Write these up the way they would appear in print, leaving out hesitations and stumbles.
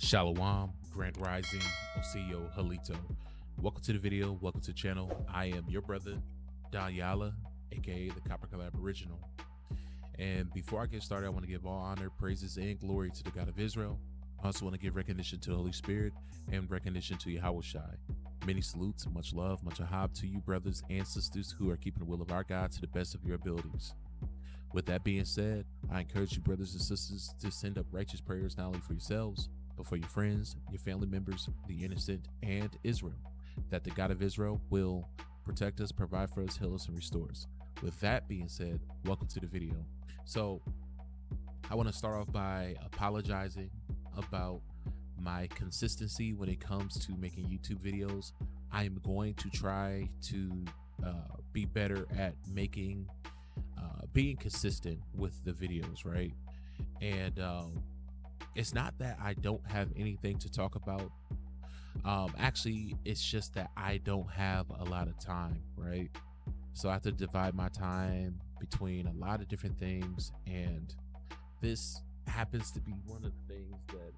Shalom, Grand Rising, Oseo Halito. Welcome to the video. Welcome to the channel. I am your brother, Dayala, aka the Copper Color Aboriginal. And before I get started, I want to give all honor, praises, and glory to the God of Israel. I also want to give recognition to the Holy Spirit and recognition to Yahweh Shai. Many salutes, much love, much ahab to you brothers and sisters who are keeping the will of our God to the best of your abilities. With that being said, I encourage you brothers and sisters to send up righteous prayers not only for yourselves, but for your friends, your family members, the innocent, and Israel, that the God of Israel will protect us, provide for us, heal us, and restore us. With that being said, welcome to the video. So I want to start off by apologizing about my consistency when it comes to making YouTube videos. I am going to try to be better at being consistent with the videos, right? And it's not that I don't have anything to talk about. Actually, it's just that I don't have a lot of time, right? So I have to divide my time between a lot of different things, and this happens to be one of the things that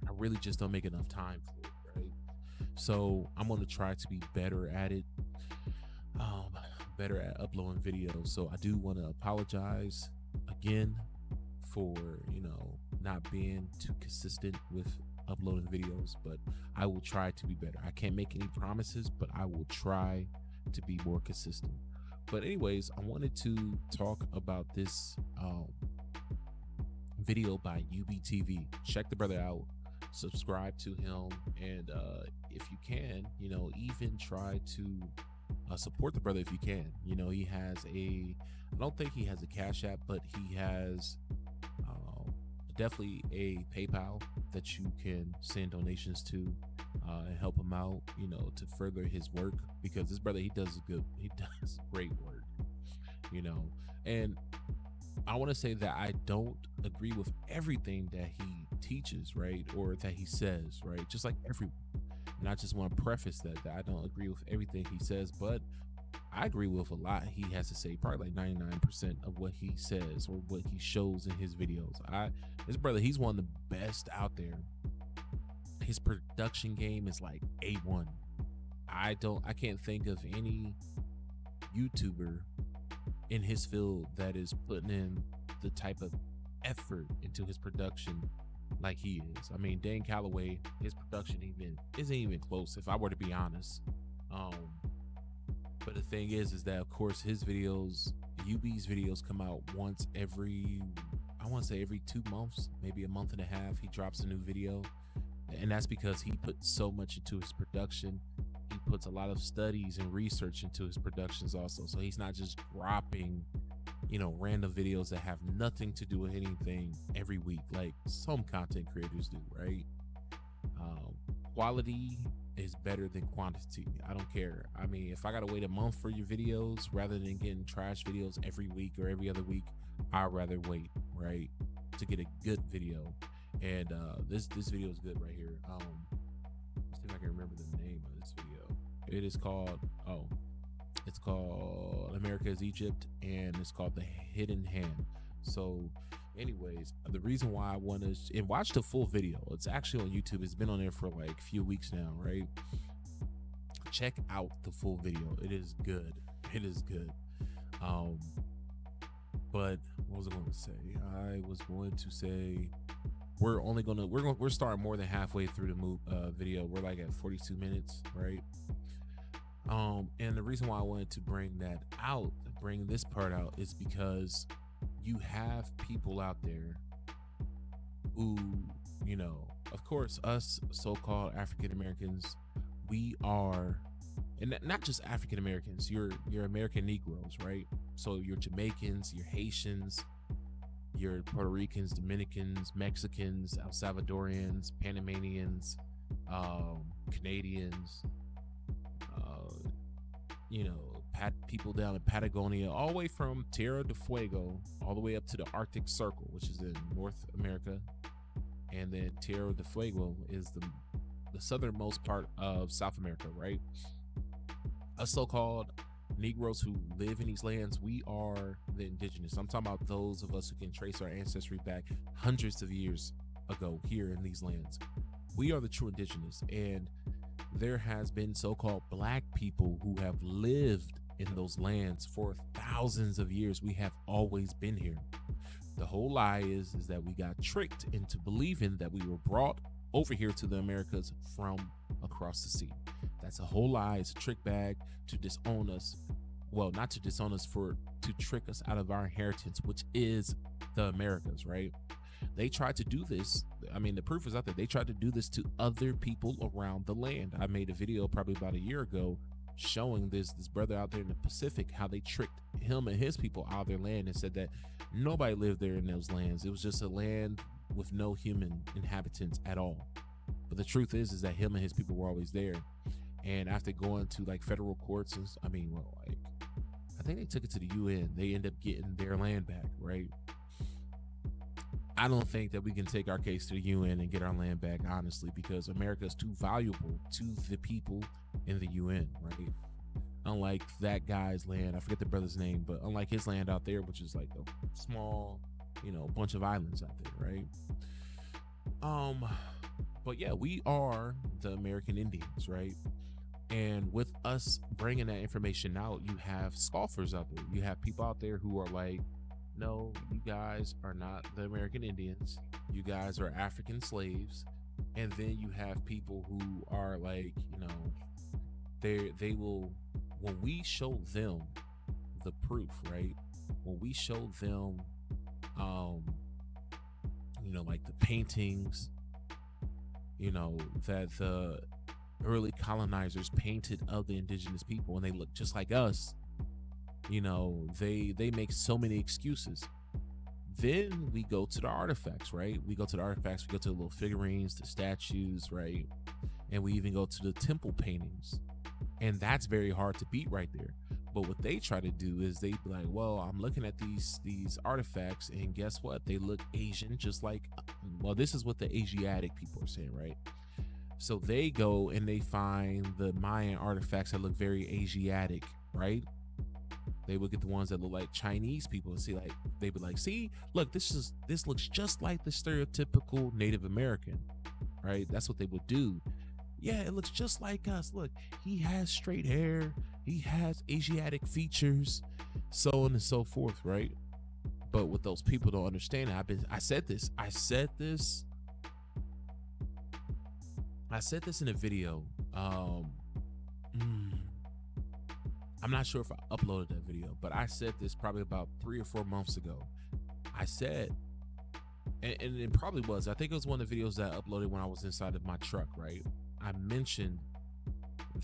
I really just don't make enough time for, right? So I'm going to try to be better at it, better at uploading videos. So I do want to apologize again for, not being too consistent with uploading videos, but I will try to be better. I can't make any promises, but I will try to be more consistent. But anyways, I wanted to talk about this video by UBTV. Check the brother out, subscribe to him, and if you can, even try to support the brother if you can. He has I don't think he has a Cash App, but he has definitely a PayPal that you can send donations to and help him out, to further his work, because this brother, he does great work, and I want to say that I don't agree with everything that he teaches, right, or that he says, right, just like everyone. And I just want to preface that I don't agree with everything he says, but I agree with a lot he has to say, probably like 99% of what he says or what he shows in his videos. This brother, he's one of the best out there. His production game is like A1. I can't think of any YouTuber in his field that is putting in the type of effort into his production like he is. I mean, Dan Calloway, his production isn't even close, if I were to be honest. But the thing is that of course his videos, UB's videos, come out once every, I want to say every 2 months, maybe a month and a half. He drops a new video, and that's because he puts so much into his production. He puts a lot of studies and research into his productions also. So he's not just dropping, random videos that have nothing to do with anything every week like some content creators do, right? Quality is better than quantity. I don't care. I mean, if I gotta wait a month for your videos rather than getting trash videos every week or every other week, I'd rather wait, right, to get a good video. And this video is good right here. Let's see if I can remember the name of this video. It is called it's called America is Egypt, and it's called The Hidden Hand. So anyways, the reason why I want to, and watch the full video, it's actually on YouTube. It's been on there for like a few weeks now, right? Check out the full video. It is good. It is good. But what was I going to say? I was going to say we're starting more than halfway through the video. We're like at 42 minutes, right? And the reason why I wanted to bring this part out is because you have people out there who, of course, us so-called African Americans, we are, and not just African Americans, you're American Negroes, right? So you're Jamaicans, you're Haitians, you're Puerto Ricans, Dominicans, Mexicans, El Salvadorians, Panamanians, Canadians, people down in Patagonia, all the way from Tierra del Fuego all the way up to the Arctic Circle, which is in North America. And then Tierra del Fuego is the southernmost part of South America, right? Us so-called Negroes who live in these lands, we are the indigenous. I'm talking about those of us who can trace our ancestry back hundreds of years ago here in these lands. We are the true indigenous, and there has been so-called black people who have lived in those lands for thousands of years. We have always been here. The whole lie is that we got tricked into believing that we were brought over here to the Americas from across the sea. That's a whole lie. It's a trick bag to disown us. Well, not to disown us, to trick us out of our inheritance, which is the Americas, right? They tried to do this. I mean, the proof is out there. They tried to do this to other people around the land. I made a video probably about a year ago showing this brother out there in the Pacific, how they tricked him and his people out of their land and said that nobody lived there in those lands. It was just a land with no human inhabitants at all. But the truth is that him and his people were always there. And after going to like federal courts, and I think they took it to the UN. They end up getting their land back, right? I don't think that we can take our case to the UN and get our land back, honestly, because America is too valuable to the people in the UN, right? Unlike that guy's land, I forget the brother's name, but unlike his land out there, which is like a small, bunch of islands out there, right? But yeah, we are the American Indians, right? And with us bringing that information out, you have scoffers out there. You have people out there who are like, no, you guys are not the American Indians. You guys are African slaves. And then you have people who are like, they will, when we show them the proof, right? When we show them, like the paintings, that the early colonizers painted of the indigenous people, and they look just like us, they make so many excuses. Then we go to the artifacts, right? We go to the little figurines, the statues, right? And we even go to the temple paintings. And that's very hard to beat right there. But what they try to do is they be like, well, I'm looking at these artifacts, and guess what? They look Asian, just like, well, this is what the Asiatic people are saying, right? So they go and they find the Mayan artifacts that look very Asiatic, right? They would get the ones that look like Chinese people and see, like, they'd be like, see, look, this looks just like the stereotypical Native American, right? That's what they would do. Yeah, it looks just like us. Look, he has straight hair, he has Asiatic features, so on and so forth, right? But what those people don't understand, I said this in a video. I'm not sure if I uploaded that video, but I said this probably about 3 or 4 months ago. I said, and it probably was, I think it was one of the videos that I uploaded when I was inside of my truck, right? I mentioned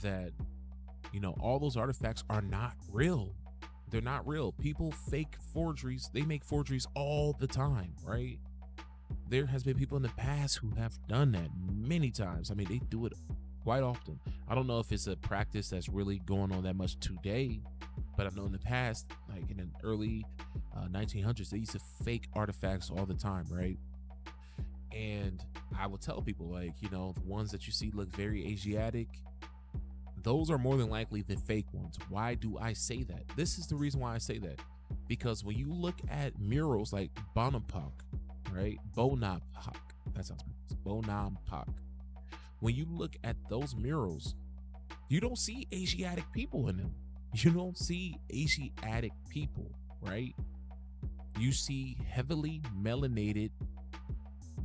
that, all those artifacts are not real. They're not real. People fake forgeries. They make forgeries all the time, right? There has been people in the past who have done that many times. I mean, they do it quite often. I don't know if it's a practice that's really going on that much today, but I know in the past, like in the early 1900s, they used to fake artifacts all the time, right? And I will tell people, like, the ones that you see look very Asiatic, those are more than likely the fake ones. Why do I say that? This is the reason why I say that. Because when you look at murals like Bonaparte, right? Bonaparte, that sounds good. Bonaparte. When you look at those murals, you don't see Asiatic people in them. You don't see Asiatic people, right? You see heavily melanated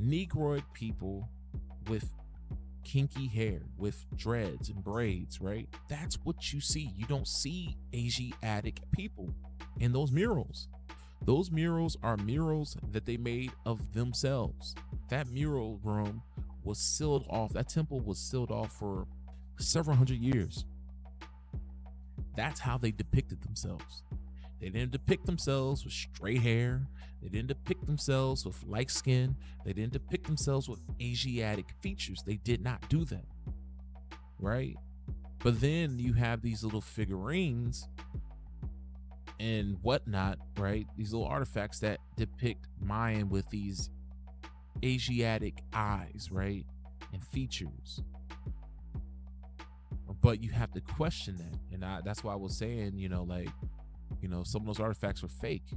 Negroid people with kinky hair, with dreads and braids, right? That's what you see. You don't see Asiatic people in those murals. Those murals are murals that they made of themselves. That mural room was sealed off. That temple was sealed off for several hundred years. That's how they depicted themselves. They didn't depict themselves with straight hair. They didn't depict themselves with light skin. They didn't depict themselves with Asiatic features. They did not do that, right? But then you have these little figurines and whatnot, right? These little artifacts that depict Mayan with these Asiatic eyes, right? And features. But you have to question that. And that's why I was saying, some of those artifacts were fake.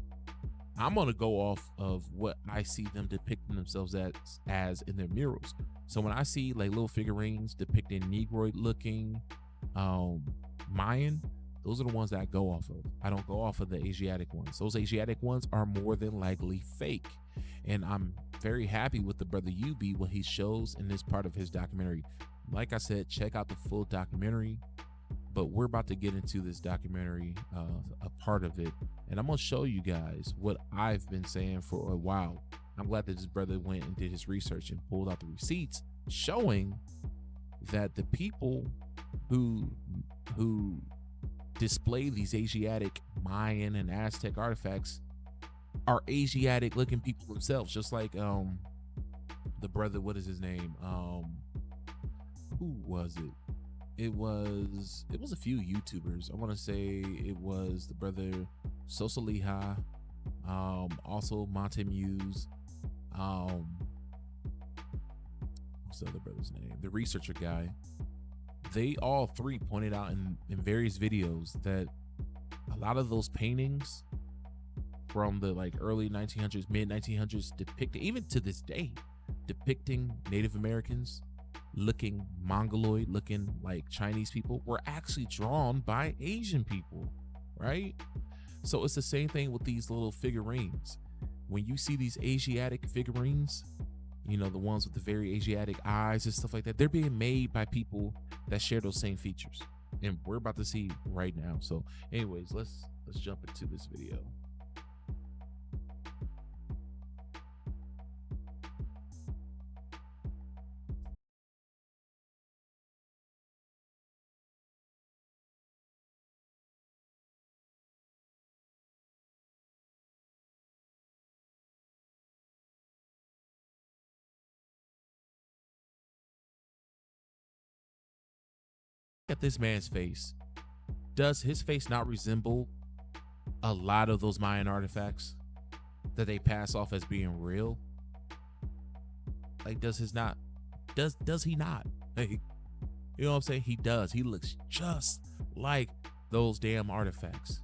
I'm gonna go off of what I see them depicting themselves as in their murals. So when I see like little figurines depicting Negroid looking um Mayan, those are the ones that I go off of. I don't go off of the Asiatic ones. Those Asiatic ones are more than likely fake. And I'm very happy with the brother UB what he shows in this part of his documentary. Like I said, check out the full documentary, but we're about to get into this documentary, a part of it, and I'm gonna show you guys what I've been saying for a while. I'm glad that this brother went and did his research and pulled out the receipts showing that the people who display these Asiatic Mayan and Aztec artifacts are Asiatic looking people themselves, just like the brother, what is his name, who was it? It was a few YouTubers. I want to say it was the brother Sosaliha, also Monte Muse, what's the other brother's name, the researcher guy. They all three pointed out in various videos that a lot of those paintings from the like early 1900s, mid 1900s, depicting, even to this day, depicting Native Americans looking Mongoloid, looking like Chinese people, were actually drawn by Asian people, right? So it's the same thing with these little figurines. When you see these Asiatic figurines, you know, the ones with the very Asiatic eyes and stuff like that, they're being made by people that share those same features, and we're about to see right now. So anyways, let's jump into this video. Look at this man's face. Does his face not resemble a lot of those Mayan artifacts that they pass off as being real? Like, does he not? Like, you know what I'm saying? He does. He looks just like those damn artifacts.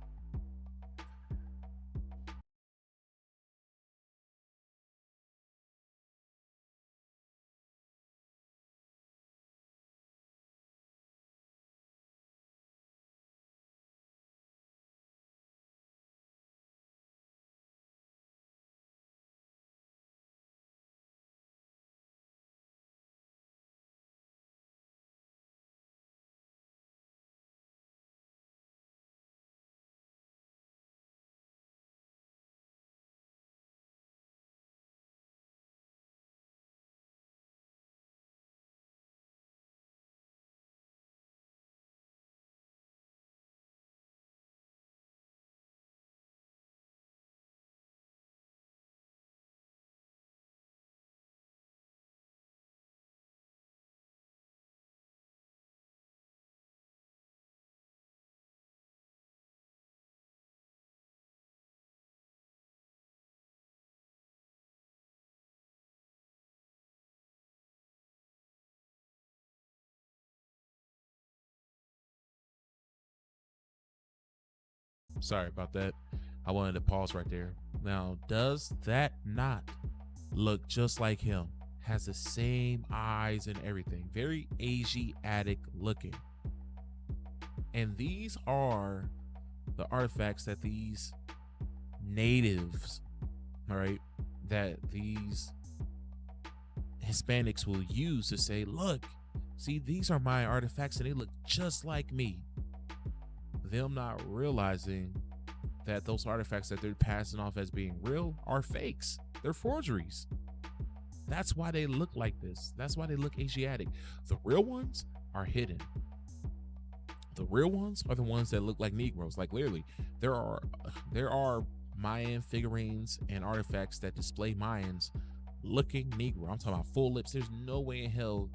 Sorry about that. I wanted to pause right there. Now, does that not look just like him? Has the same eyes and everything. Very Asiatic looking. And these are the artifacts that these natives, all right, that these Hispanics will use to say, look, see, these are my artifacts and they look just like me. Them not realizing that those artifacts that they're passing off as being real are fakes. They're forgeries. That's why they look like this. That's why they look Asiatic. The real ones are hidden. The real ones are the ones that look like Negroes. Like literally, there are Mayan figurines and artifacts that display Mayans looking Negro. I'm talking about full lips. There's no way in hell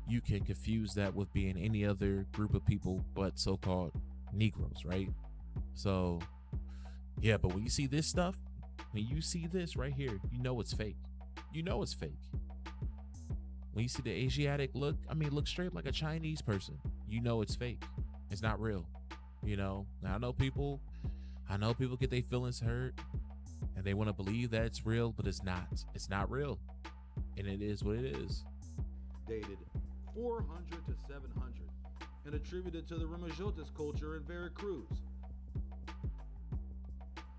you can confuse that with being any other group of people but so-called Negroes, right? So yeah, but when you see this stuff, when you see this right here, you know it's fake. You know it's fake. When you see the Asiatic look, I mean, look straight like a Chinese person, you know it's fake. It's not real. You know, now I know people get their feelings hurt And they want to believe that it's real, but it's not. It's not real. And it is what it is. Dated 400 to 700 and attributed to the Ramajotas culture in Veracruz.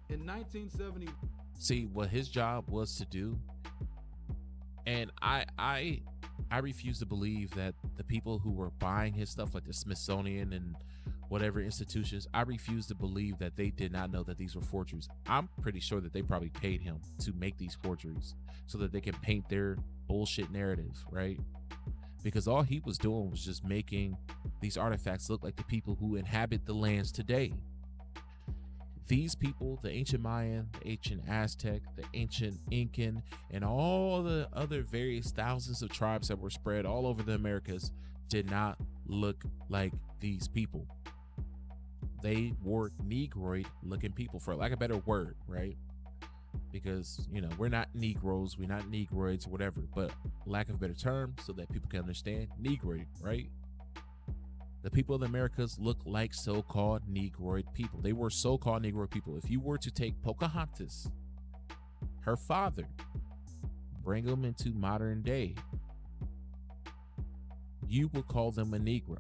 In 1970, see what his job was to do, and I refuse to believe that the people who were buying his stuff, like the Smithsonian and whatever institutions, I refuse to believe that they did not know that these were forgeries. I'm pretty sure that they probably paid him to make these forgeries so that they can paint their bullshit narrative, right? Because all he was doing was just making these artifacts look like the people who inhabit the lands today. These people, the ancient Mayan, the ancient Aztec, the ancient Incan, and all the other various thousands of tribes that were spread all over the Americas did not look like these people. They were Negroid looking people, for lack of a better word, right? Because, you know, we're not Negroes, we're not Negroids, whatever, but lack of a better term so that people can understand, Negroid, right? The people of the Americas look like so-called Negroid people. They were so-called Negroid people. If you were to take Pocahontas, her father, bring them into modern day, you would call them a Negro.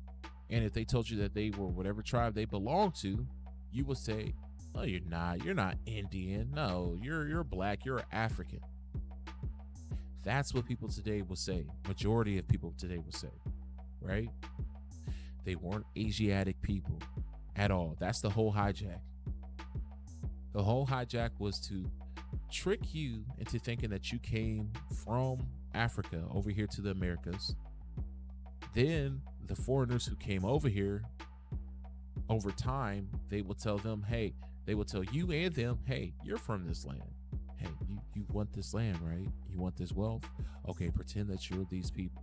And if they told you that they were whatever tribe they belonged to, you would say, "No, you're not. You're not Indian. No, you're black. You're African." That's what people today will say. Majority of people today will say, right? They weren't Asiatic people at all. That's the whole hijack. The whole hijack was to trick you into thinking that you came from Africa over here to the Americas. Then the foreigners who came over here, over time, they will tell them, hey, they will tell you and them, hey, you're from this land. Hey, you want this land, right? You want this wealth? Okay, pretend that you're these people.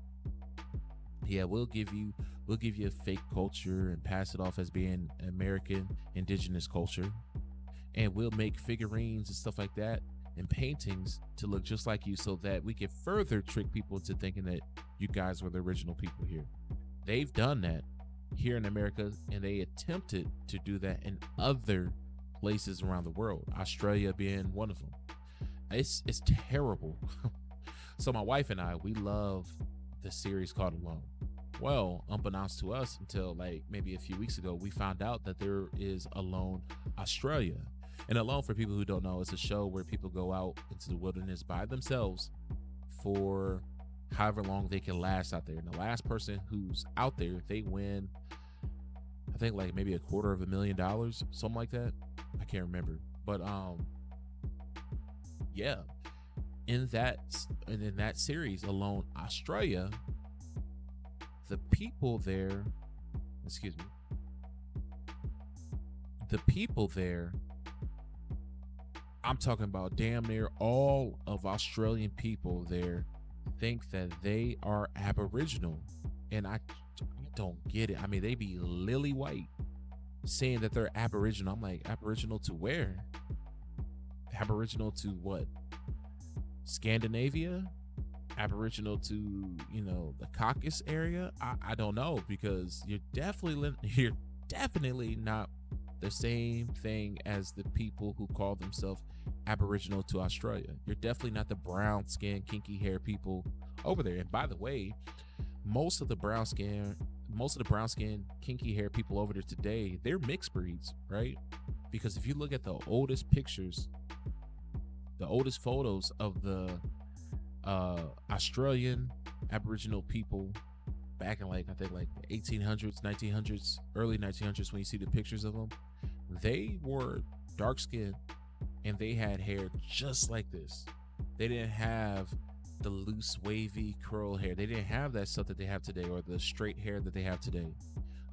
Yeah, we'll give you a fake culture and pass it off as being American indigenous culture. And we'll make figurines and stuff like that and paintings to look just like you so that we can further trick people into thinking that you guys were the original people here. They've done that here in America, and they attempted to do that in other places around the world, Australia being one of them. It's terrible. So my wife and I, we love the series called Alone. Well, unbeknownst to us, until like maybe a few weeks ago, we found out that there is Alone Australia. And Alone, for people who don't know, is a show where people go out into the wilderness by themselves for however long they can last out there. And the last person who's out there, they win, I think like maybe $250,000, something like that. I can't remember. But yeah. In that series, Alone Australia, the people there, I'm talking about damn near all of Australian people there think that they are Aboriginal. And I don't get it. I mean, they be lily white saying that they're Aboriginal. I'm like, Aboriginal to where? Aboriginal to what? Scandinavia? Aboriginal to, you know, the Caucasus area? I don't know, because you're definitely not the same thing as the people who call themselves Aboriginal to Australia. You're definitely not the brown skin, kinky hair people over there. And by the way, most of the brown skin, kinky hair people over there today, they're mixed breeds, right? Because if you look at the oldest pictures, the oldest photos of the Australian Aboriginal people back in like, I think like the 1800s, 1900s, early 1900s, when you see the pictures of them, they were dark skinned and they had hair just like this. They didn't have the loose wavy curl hair. They didn't have that stuff that they have today, or the straight hair that they have today.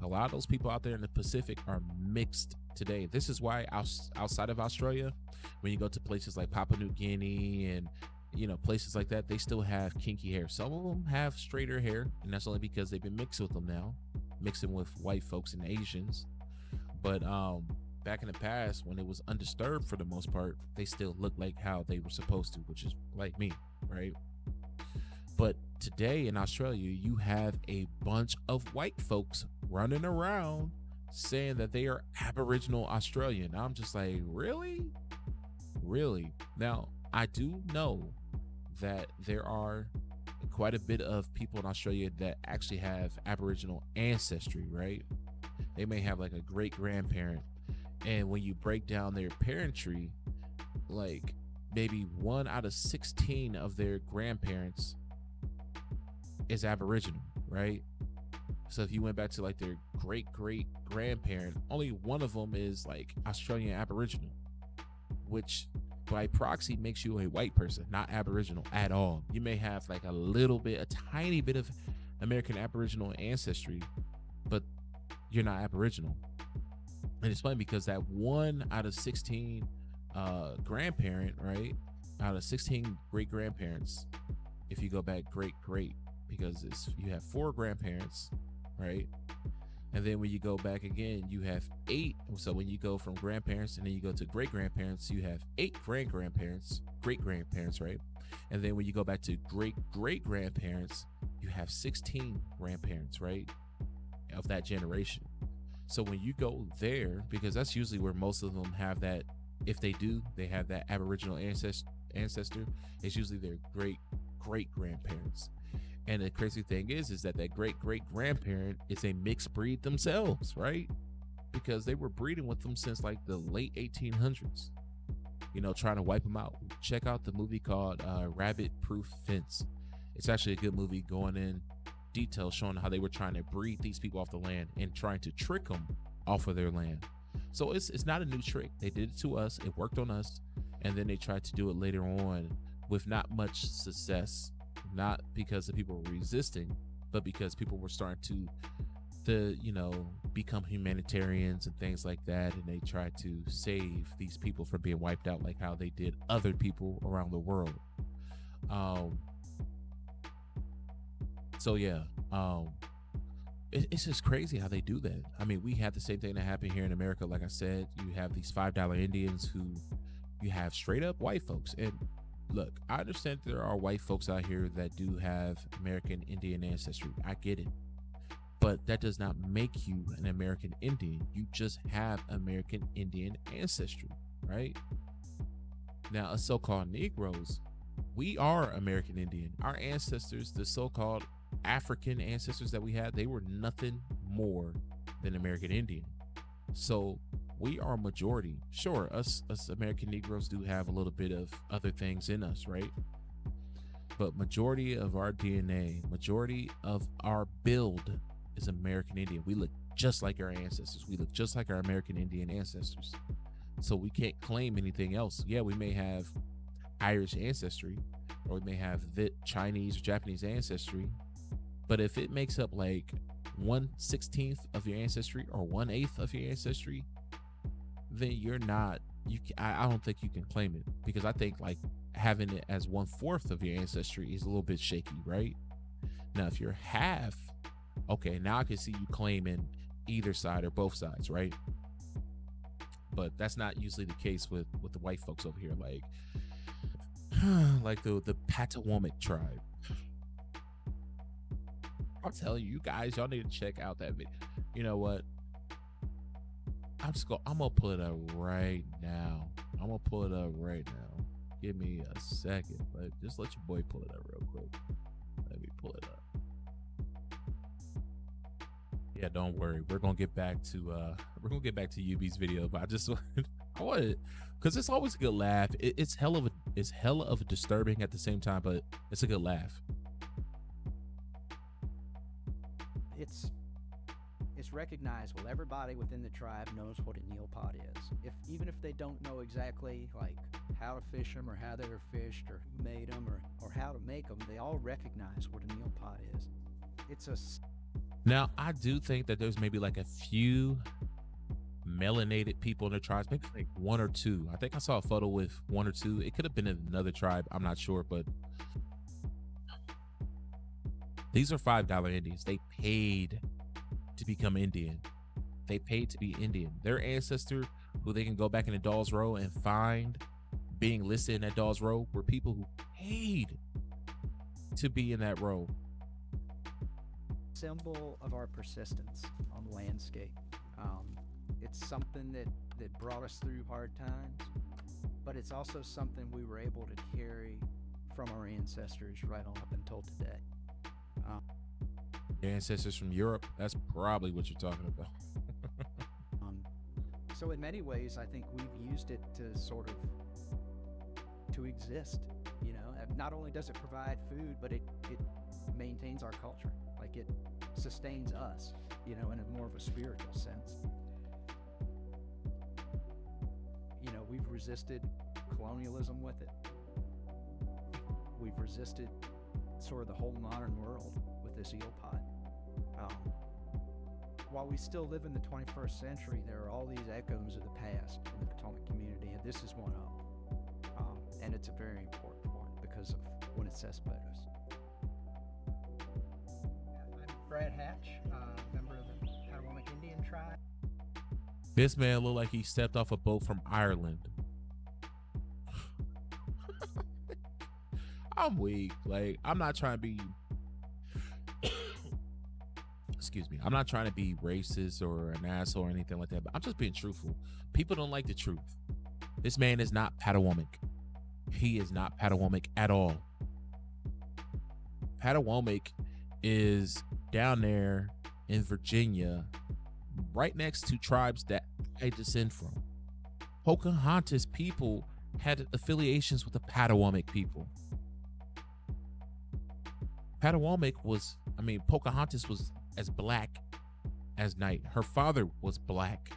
A lot of those people out there in the Pacific are mixed today. This is why outside of Australia, when you go to places like Papua New Guinea and, you know, places like that, they still have kinky hair. Some of them have straighter hair, and that's only because they've been mixed with them now, mixing with white folks and Asians. But back in the past, when it was undisturbed for the most part, they still looked like how they were supposed to, which is like me, right? But today in Australia, you have a bunch of white folks running around saying that they are Aboriginal Australian. I'm just like, really? Really? Now, I do know that there are quite a bit of people in Australia that actually have Aboriginal ancestry, right? They may have like a great grandparent, and when you break down their parent tree, like maybe 1 out of 16 of their grandparents is Aboriginal, right? So if you went back to like their great great grandparent, only one of them is like Australian Aboriginal, which by proxy makes you a white person, not Aboriginal at all. You may have like a little bit, a tiny bit of American Aboriginal ancestry, but you're not Aboriginal. And it's funny because that 1 out of 16 grandparent, right? Out of 16 great grandparents, if you go back great great, because you have 4 grandparents, right? And then when you go back again, you have 8. So when you go from grandparents and then you go to great grandparents, you have 8 great grandparents, right? And then when you go back to great great grandparents, you have 16 grandparents, right? Of that generation. So when you go there, because that's usually where most of them have that, if they do, they have that Aboriginal ancestor, it's usually their great great grandparents. And the crazy thing is that great great grandparent is a mixed breed themselves, right? Because they were breeding with them since like the late 1800s, trying to wipe them out. Check out the movie called Rabbit Proof Fence. It's actually a good movie, going in detail showing how they were trying to breed these people off the land and trying to trick them off of their land. So it's not a new trick. They did it to us, it worked on us, and then they tried to do it later on with not much success. Not because the people were resisting, but because people were starting to become humanitarians and things like that, and they tried to save these people from being wiped out, like how they did other people around the world. So yeah, it's just crazy how they do that. I mean, we have the same thing that happened here in America. Like I said, you have these $5 Indians who you have straight up white folks. And look, I understand there are white folks out here that do have American Indian ancestry. I get it. But that does not make you an American Indian. You just have American Indian ancestry, right? Now, us so-called Negroes, we are American Indian. Our ancestors, the so-called African ancestors that we had, they were nothing more than American Indian. So we are majority. Sure, us American Negroes do have a little bit of other things in us, right? But majority of our DNA, majority of our build is American Indian. We look just like our ancestors. We look just like our American Indian ancestors. So we can't claim anything else. Yeah, we may have Irish ancestry, or we may have Chinese or Japanese ancestry, but if it makes up like 1/16 of your ancestry or 1/8 of your ancestry, then you're not. I don't think you can claim it, because I think like having it as 1/4 of your ancestry is a little bit shaky, right? Now, if you're half, okay, now I can see you claiming either side or both sides, right? But that's not usually the case with the white folks over here, like like the Patawomic tribe. I'm telling you guys, y'all need to check out that video. You know what? I'm gonna pull it up right now. Give me a second, but just let your boy pull it up real quick. Let me pull it up. Yeah, don't worry. We're gonna get back to UB's video, but I wanted, because it's always a good laugh. It's hella of disturbing at the same time, but it's a good laugh. It's recognizable. Everybody within the tribe knows what a neopod is. Even if they don't know exactly like how to fish them or how they were fished or who made them or how to make them, they all recognize what a neopod is. Now, I do think that there's maybe like a few melanated people in the tribes, maybe like 1 or 2. I think I saw a photo with 1 or 2. It could have been in another tribe. I'm not sure, but these are $5 Indians. They paid to become Indian. They paid to be Indian. Their ancestor, who they can go back into Dawes Row and find being listed in that Dawes Row, were people who paid to be in that row. Symbol of our persistence on the landscape. It's something that brought us through hard times, but it's also something we were able to carry from our ancestors right on up until today. Your ancestors from Europe, that's probably what you're talking about. So in many ways, I think we've used it to sort of to exist. You know, and not only does it provide food, but it maintains our culture. Like it sustains us, you know, in a more of a spiritual sense. You know, we've resisted colonialism with it. We've resisted sort of the whole modern world with this eel pot. While we still live in the 21st century, there are all these echoes of the past in the Potomac community, and this is one of them. And it's a very important one because of what it says about us. I'm Brad Hatch, member of the Potawatomi Indian tribe. This man looked like he stepped off a boat from Ireland. I'm weak. Like, I'm not trying to be excuse me, I'm not trying to be racist or an asshole or anything like that, but I'm just being truthful. People don't like the truth. This man is not Potawatomi. He is not Potawatomi at all. Potawatomi is down there in Virginia, right next to tribes that I descend from. Pocahontas people had affiliations with the Potawatomi people. Pocahontas was as black as night. Her father was black,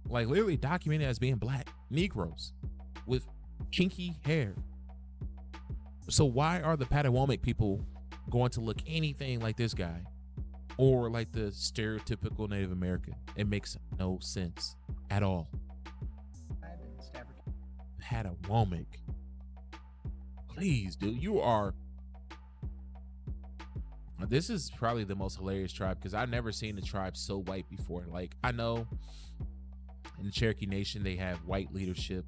like literally documented as being black Negroes with kinky hair. So why are the Potawatomi people going to look anything like this guy or like the stereotypical Native American? It makes no sense at all. Potawatomi, please, dude, you are. This is probably the most hilarious tribe because I've never seen a tribe so white before. Like, I know in the Cherokee Nation, they have white leadership.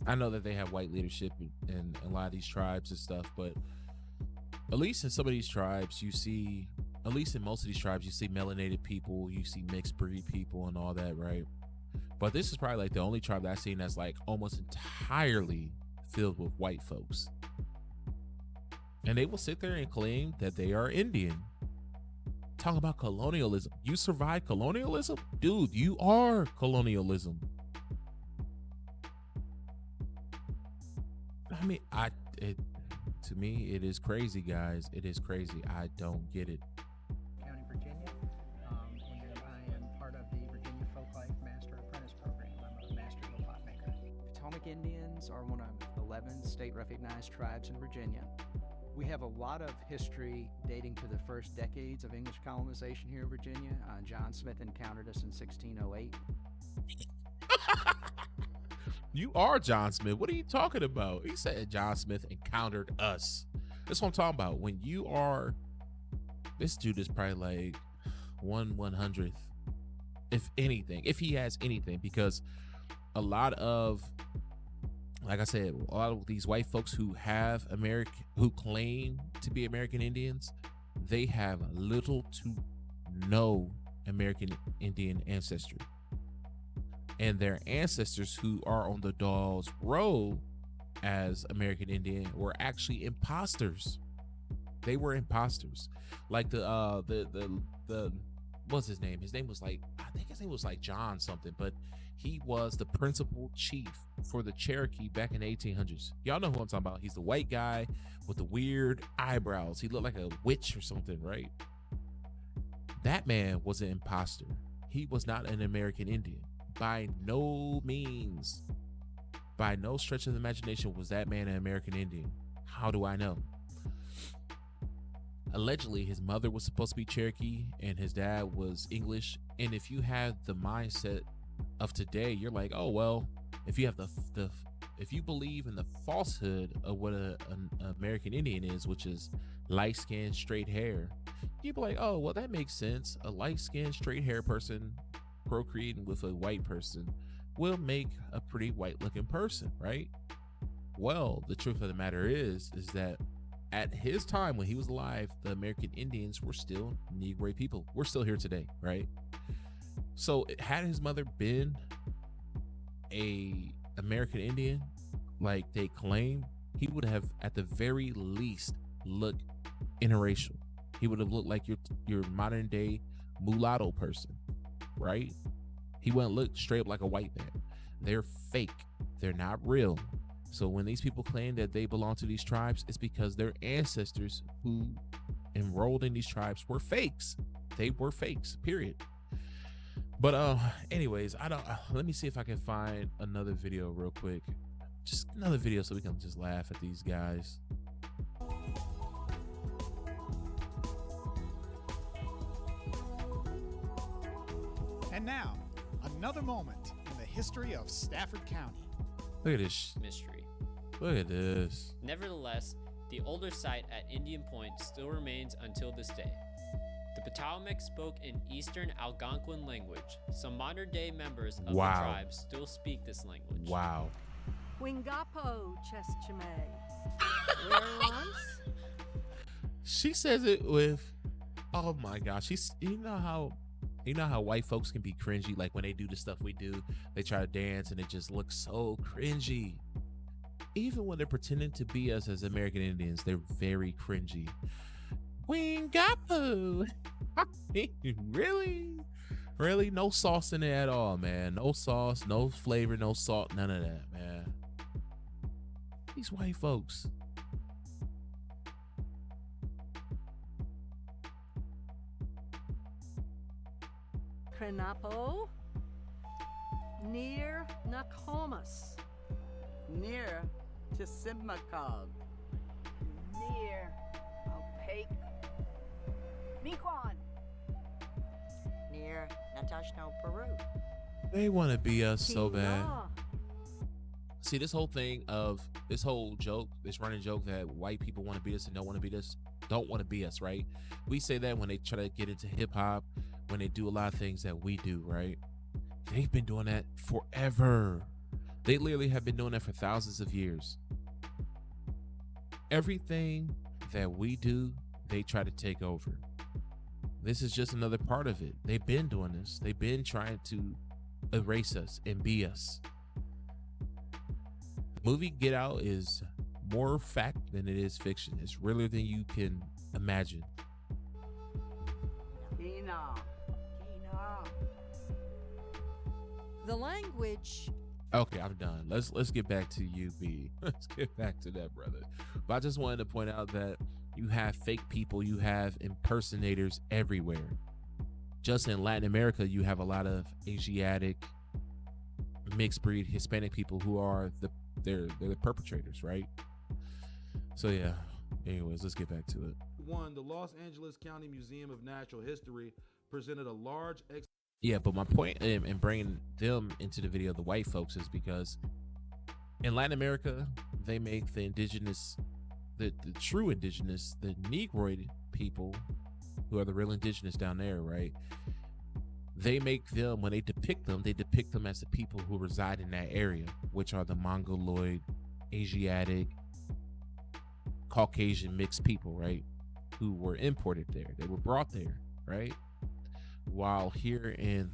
I know that they have white leadership in a lot of these tribes and stuff, but at least in some of these tribes, you see, at least in most of these tribes, you see melanated people, you see mixed breed people and all that, right? But this is probably like the only tribe that I've seen that's like almost entirely filled with white folks, and they will sit there and claim that they are Indian. Talking about colonialism. You survived colonialism? Dude, you are colonialism. I mean, to me, it is crazy, guys. It is crazy. I don't get it. County, Virginia, and I am part of the Virginia Folklife Master Apprentice Program. I'm a master eel pot maker. Potomac Indians are one of 11 state-recognized tribes in Virginia. We have a lot of history dating to the first decades of English colonization here in Virginia. John Smith encountered us in 1608. You are John Smith. What are you talking about? He said John Smith encountered us. That's what I'm talking about. When you are, this dude is probably like 1/100th, if anything, if he has anything, because a lot of, like I said, a lot of these white folks who have who claim to be American Indians, they have little to no American Indian ancestry. And their ancestors who are on the Dawes Road as American Indian were actually imposters. They were imposters. Like the what's his name? His name was like, I think his name was like John something, but he was the principal chief for the Cherokee back in the 1800s. Y'all know who I'm talking about. He's the white guy with the weird eyebrows. He looked like a witch or something, right? That man was an imposter. He was not an American Indian. By no means, by no stretch of the imagination was that man an American Indian. How do I know? Allegedly, his mother was supposed to be Cherokee and his dad was English. And if you have the mindset of today, you're like, oh, well, if you have if you believe in the falsehood of what an American Indian is, which is light skin, straight hair, you'd be like, oh, well, that makes sense. A light skin, straight hair person procreating with a white person will make a pretty white looking person, right? Well, the truth of the matter is that at his time when he was alive, the American Indians were still Negro people. We're still here today, right? So had his mother been a American Indian, like they claim, he would have at the very least looked interracial. He would have looked like your modern day mulatto person, right? He wouldn't look straight up like a white man. They're fake. They're not real. So when these people claim that they belong to these tribes, it's because their ancestors who enrolled in these tribes were fakes. They were fakes, period. But anyways, let me see if I can find another video real quick. Just another video so we can just laugh at these guys. And now, another moment in the history of Stafford County. Look at this. Mystery. Look at this. Nevertheless, the older site at Indian Point still remains until this day. The Potawatomi spoke an Eastern Algonquin language. Some modern-day members of Wow. the tribe still speak this language. Wow. Wingapo Cheschame. Where once? She says it with, oh my gosh. She's, you know how white folks can be cringy, like when they do the stuff we do, they try to dance and it just looks so cringy. Even when they're pretending to be us as American Indians, they're very cringy. Wingapo. Really? No sauce in it at all, man. No sauce, no flavor, no salt, none of that, man. These white folks. Krenapo. Near Nokomis. Near Tisimacog. Near Opaque. Miquon. Near Natashno, Peru. They want to be us so bad. Kina. See, this whole thing of this whole joke, this running joke that white people want to be us and don't want to be us, don't want to be us, right? We say that when they try to get into hip hop, when they do a lot of things that we do, right? They've been doing that forever. They literally have been doing that for thousands of years. Everything that we do, they try to take over. This is just another part of it. They've been doing this. They've been trying to erase us and be us. The movie Get Out is more fact than it is fiction. It's realer than you can imagine. Kina. The language. Okay, I'm done. Let's get back to you, B. Let's get back to that, brother. But I just wanted to point out that you have fake people, you have impersonators everywhere. Just in Latin America, you have a lot of Asiatic, mixed breed Hispanic people who are they're the perpetrators, right? So yeah. Anyways, let's get back to it. One, the Los Angeles County Museum of Natural History presented a large Yeah, but my point in bringing them into the video, the white folks, is because in Latin America, they make the indigenous, the true indigenous, the Negroid people, who are the real indigenous down there, right? They make them, when they depict them as the people who reside in that area, which are the Mongoloid, Asiatic, Caucasian mixed people, right? Who were imported there. They were brought there, right? While here in,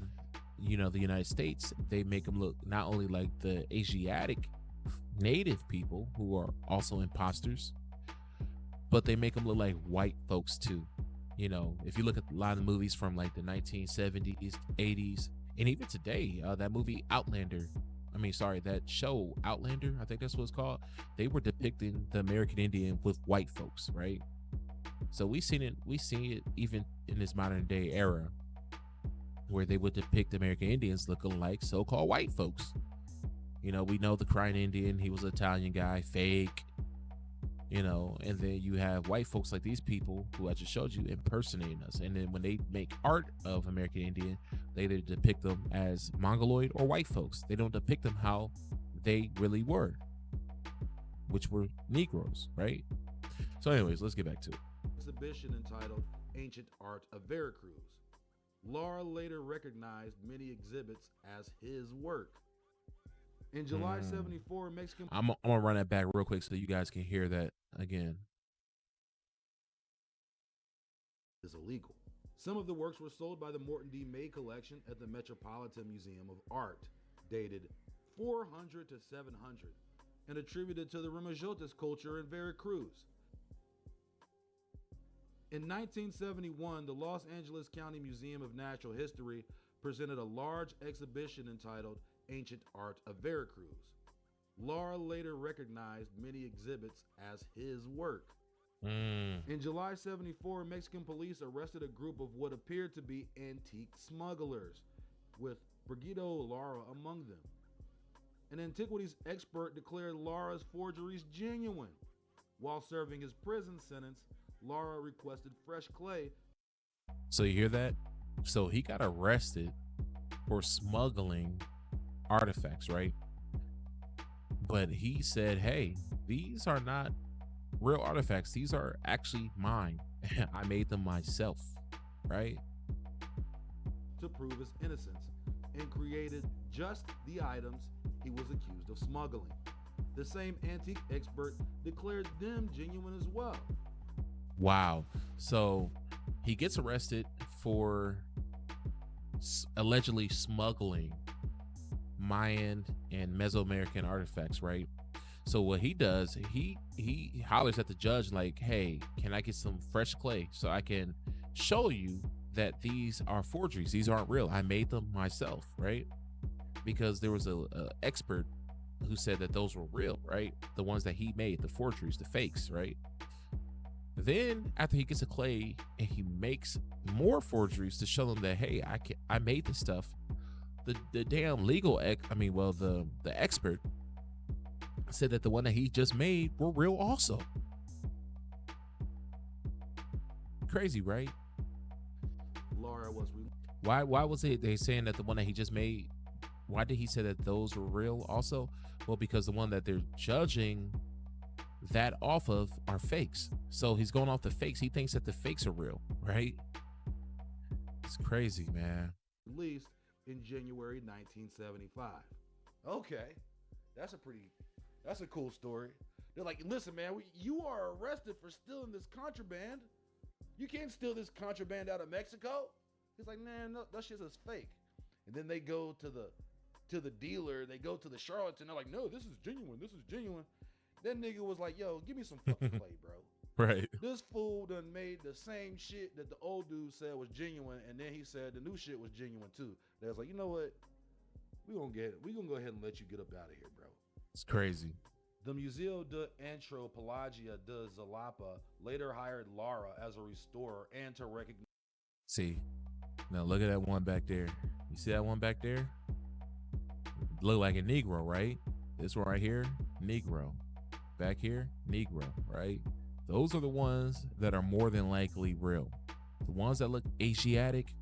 the United States, they make them look not only like the Asiatic native people who are also imposters, but they make them look like white folks too. If you look at a lot of movies from like the 1970s, 80s, and even today, that movie that show Outlander, I think that's what it's called. They were depicting the American Indian with white folks, right? So we seen it even in this modern day era, where they would depict American Indians looking like so-called white folks. We know the crying Indian, he was an Italian guy, fake, and then you have white folks like these people who I just showed you impersonating us. And then when they make art of American Indian, they either depict them as Mongoloid or white folks. They don't depict them how they really were, which were Negroes, right? So anyways, let's get back to it. exhibition entitled Ancient Art of Veracruz. Laura later recognized many exhibits as his work. In July 74, Mexican I'm gonna run that back real quick so you guys can hear that again. is illegal. Some of the works were sold by the Morton D. May collection at the Metropolitan Museum of Art, dated 400 to 700, and attributed to the Ramajotas culture in Veracruz. In 1971, the Los Angeles County Museum of Natural History presented a large exhibition entitled Ancient Art of Veracruz. Lara later recognized many exhibits as his work. In July 74, Mexican police arrested a group of what appeared to be antique smugglers, with Brigito Lara among them. An antiquities expert declared Lara's forgeries genuine. While serving his prison sentence, Lara requested fresh clay. So you hear that? So he got arrested for smuggling artifacts, right? But he said, hey, these are not real artifacts. These are actually mine. I made them myself, right? To prove his innocence, and created just the items he was accused of smuggling. The same antique expert declared them genuine as well. Wow. So he gets arrested for allegedly smuggling Mayan and Mesoamerican artifacts, right? So what he does, he hollers at the judge like, hey, can I get some fresh clay so I can show you that these are forgeries? These aren't real. I made them myself, right? Because there was a expert who said that those were real, right? The ones that he made, the forgeries, the fakes, right? Then after he gets the clay and he makes more forgeries to show them that, hey, I made this stuff. The damn legal the expert said that the one that he just made were real also. Crazy, right? Lara was why was they saying that the one that he just made, why did he say that those were real also? Well, because the one that they're judging that off of are fakes. So he's going off the fakes. He thinks that the fakes are real, right? It's crazy, man. released in January 1975. Okay, that's a cool story. They're like, listen, man, you are arrested for stealing this contraband. You can't steal this contraband out of Mexico. He's like, man, no, that shit is fake. And then they go to the dealer, they go to the charlatan. They're like, no, this is genuine. This is genuine. That nigga was like, yo, give me some fucking clay, bro. Right. This fool done made the same shit that the old dude said was genuine, and then he said the new shit was genuine too. They was like, you know what? We gonna go ahead and let you get up out of here, bro. It's crazy. The Museo de Antropologia de Jalapa later hired Lara as a restorer and to recognize. See, now look at that one back there. You see that one back there? Look like a Negro, right? This one right here, Negro. Back here, Negro, right? Those are the ones that are more than likely real. The ones that look Asiatic,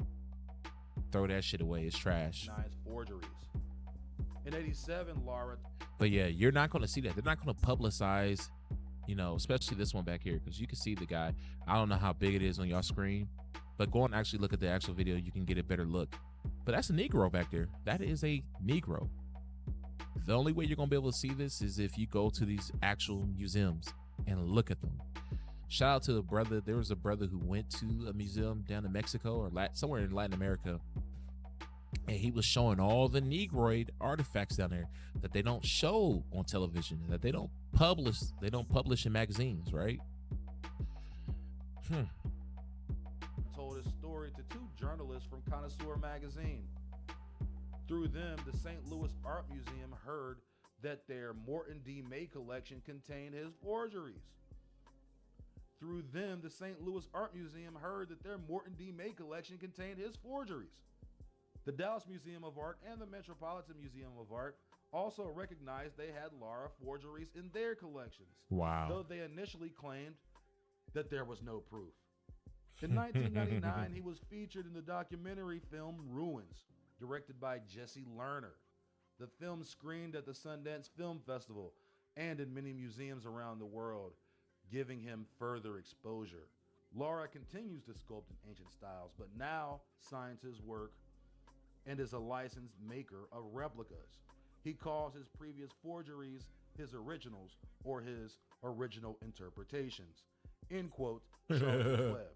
throw that shit away. It's trash. Forgeries. In 87, Lara. But yeah, you're not going to see that. They're not going to publicize, especially this one back here, because you can see the guy. I don't know how big it is on your screen, but go and actually look at the actual video. You can get a better look. But that's a Negro back there. That is a Negro. The only way you're going to be able to see this is if you go to these actual museums and look at them. Shout out to the brother. There was a brother who went to a museum down in Mexico or somewhere in Latin America, and he was showing all the Negroid artifacts down there that they don't show on television, that they don't publish in magazines, right? Told his story to two journalists from Connoisseur magazine. Through them, the St. Louis Art Museum heard that their Morton D. May collection contained his forgeries. Through them, the St. Louis Art Museum heard that their Morton D. May collection contained his forgeries. The Dallas Museum of Art and the Metropolitan Museum of Art also recognized they had Lara forgeries in their collections. Wow. Though they initially claimed that there was no proof. In 1999, he was featured in the documentary film Ruins, directed by Jesse Lerner. The film screened at the Sundance Film Festival and in many museums around the world, giving him further exposure. Lara continues to sculpt in ancient styles, but now signs his work and is a licensed maker of replicas. He calls his previous forgeries his originals or his original interpretations. End quote. Charlatan web.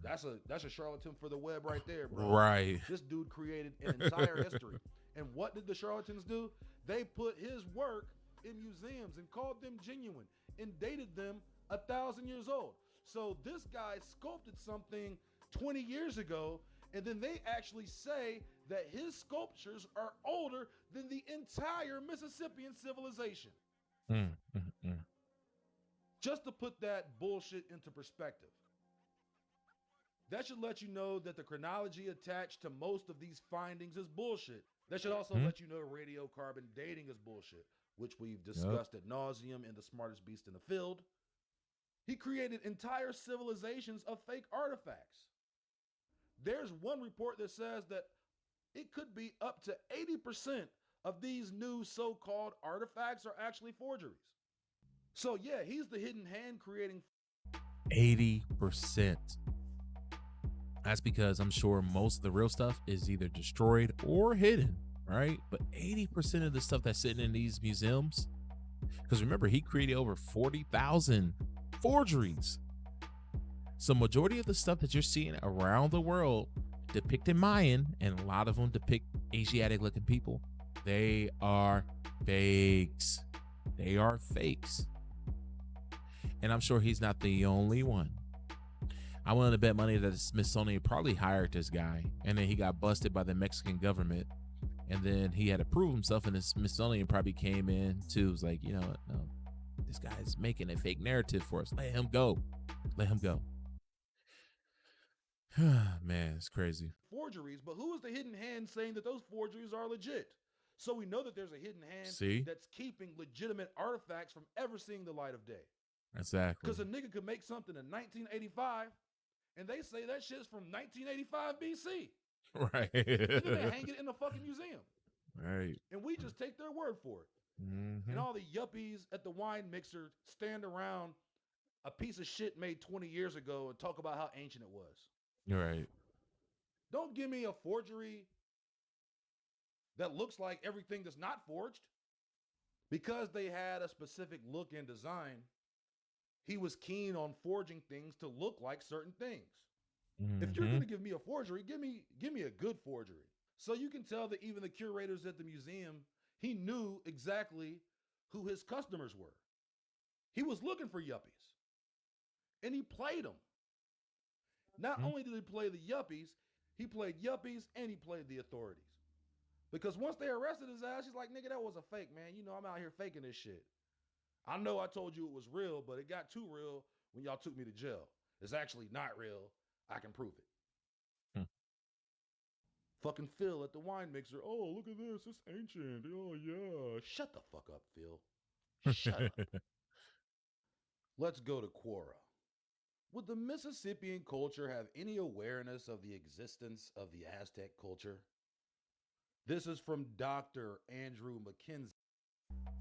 That's a charlatan for the web right there, bro. Right. This dude created an entire history. And what did the charlatans do? They put his work in museums and called them genuine and dated them 1,000 years old. So this guy sculpted something 20 years ago, and then they actually say that his sculptures are older than the entire Mississippian civilization. Just to put that bullshit into perspective. That should let you know that the chronology attached to most of these findings is bullshit. That should also let you know radiocarbon dating is bullshit, which we've discussed ad nauseum in The Smartest Beast in the Field. He created entire civilizations of fake artifacts. There's one report that says that it could be up to 80% of these new so-called artifacts are actually forgeries. So yeah, he's the hidden hand creating 80%. That's because I'm sure most of the real stuff is either destroyed or hidden, right? But 80% of the stuff that's sitting in these museums, because remember, he created over 40,000 forgeries. So majority of the stuff that you're seeing around the world depicting Mayan, and a lot of them depict Asiatic looking people, they are fakes. They are fakes. And I'm sure he's not the only one. I wanted to bet money that the Smithsonian probably hired this guy, and then he got busted by the Mexican government, and then he had to prove himself, and the Smithsonian probably came in too. Was like, you know what? No, this guy's making a fake narrative for us. Let him go. Let him go. Man, it's crazy. Forgeries, but who is the hidden hand saying that those forgeries are legit? So we know that there's a hidden hand that's keeping legitimate artifacts from ever seeing the light of day. Exactly. Because a nigga could make something in 1985, and they say that shit's from 1985 BC. Right. And then they hang it in a fucking museum. Right. And we just take their word for it. And all the yuppies at the wine mixer stand around a piece of shit made 20 years ago and talk about how ancient it was. You're right. Don't give me a forgery that looks like everything that's not forged. Because they had a specific look and design, he was keen on forging things to look like certain things. If you're going to give me a forgery, give me a good forgery. So you can tell that even the curators at the museum, he knew exactly who his customers were. He was looking for yuppies. And he played them. Not only did he play the yuppies, he played yuppies and he played the authorities. Because once they arrested his ass, he's like, nigga, that was a fake, man. You know, I'm out here faking this shit. I know I told you it was real, but it got too real when y'all took me to jail. It's actually not real. I can prove it. Fucking Phil at the wine mixer. Oh, look at this. It's ancient. Oh, yeah. Shut the fuck up, Phil. Shut up. Let's go to Quora. Would the Mississippian culture have any awareness of the existence of the Aztec culture? This is from Dr. Andrew McKenzie.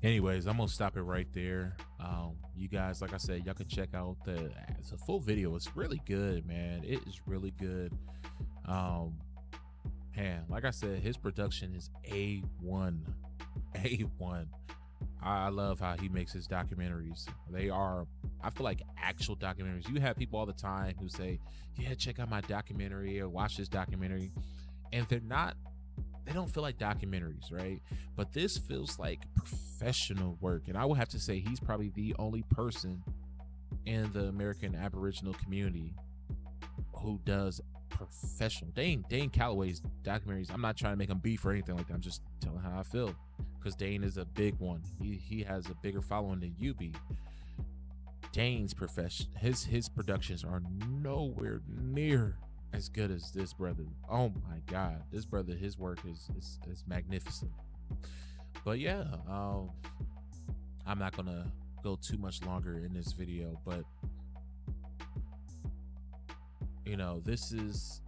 Anyways, I'm gonna stop it right there. You guys, like I said, y'all can check out the full video. It's really good, man. It is really good. Man, like I said, his production is A1. A1. I love how he makes his documentaries. They are, I feel like, actual documentaries. You have people all the time who say, yeah, check out my documentary or watch this documentary, and they don't feel like documentaries, right? But this feels like professional work. And I would have to say he's probably the only person in the American Aboriginal community who does professional. Dane Calloway's documentaries, I'm not trying to make him beef or anything like that. I'm just telling how I feel, because Dane is a big one. He has a bigger following than you be. Dane's his productions are nowhere near as good as this brother. Oh my God, this brother, his work is magnificent. But yeah, I'm not gonna go too much longer in this video, but you know, this is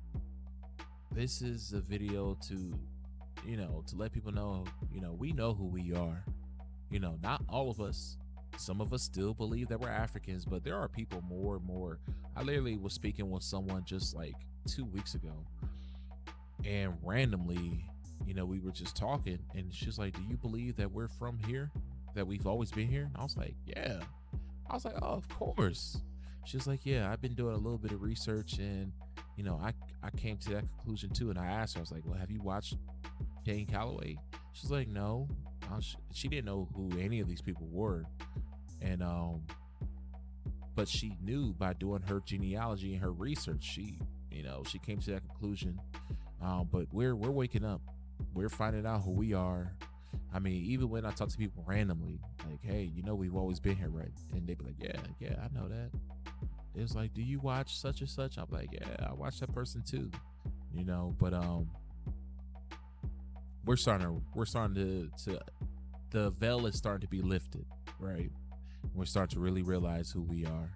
a video to, you know, to let people know, you know, we know who we are. You know, not all of us. Some of us still believe that we're Africans, but there are people more and more. I literally was speaking with someone just like 2 weeks ago, and randomly, you know, we were just talking, and she's like, do you believe that we're from here, that we've always been here? And I was like, yeah. I was like, oh, of course. She was like, yeah, I've been doing a little bit of research, and you know, I came to that conclusion too. And I asked her, I was like, well, have you watched Dane Calloway? She was like, no. She didn't know who any of these people were, and but she knew by doing her genealogy and her research, she came to that conclusion. But we're waking up, we're finding out who we are. I mean, even when I talk to people randomly, like, hey, we've always been here, right? And they be like, yeah, I know that. It was like, do you watch such and such? I'm like, yeah, I watch that person too, but we're starting to the veil is starting to be lifted, right? We're starting to really realize who we are.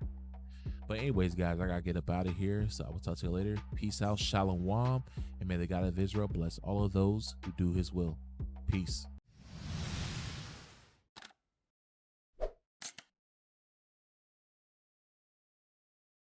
But anyways, guys, I gotta get up out of here, so I will talk to you later. Peace out, shalom, and may the God of Israel bless all of those who do his will. Peace.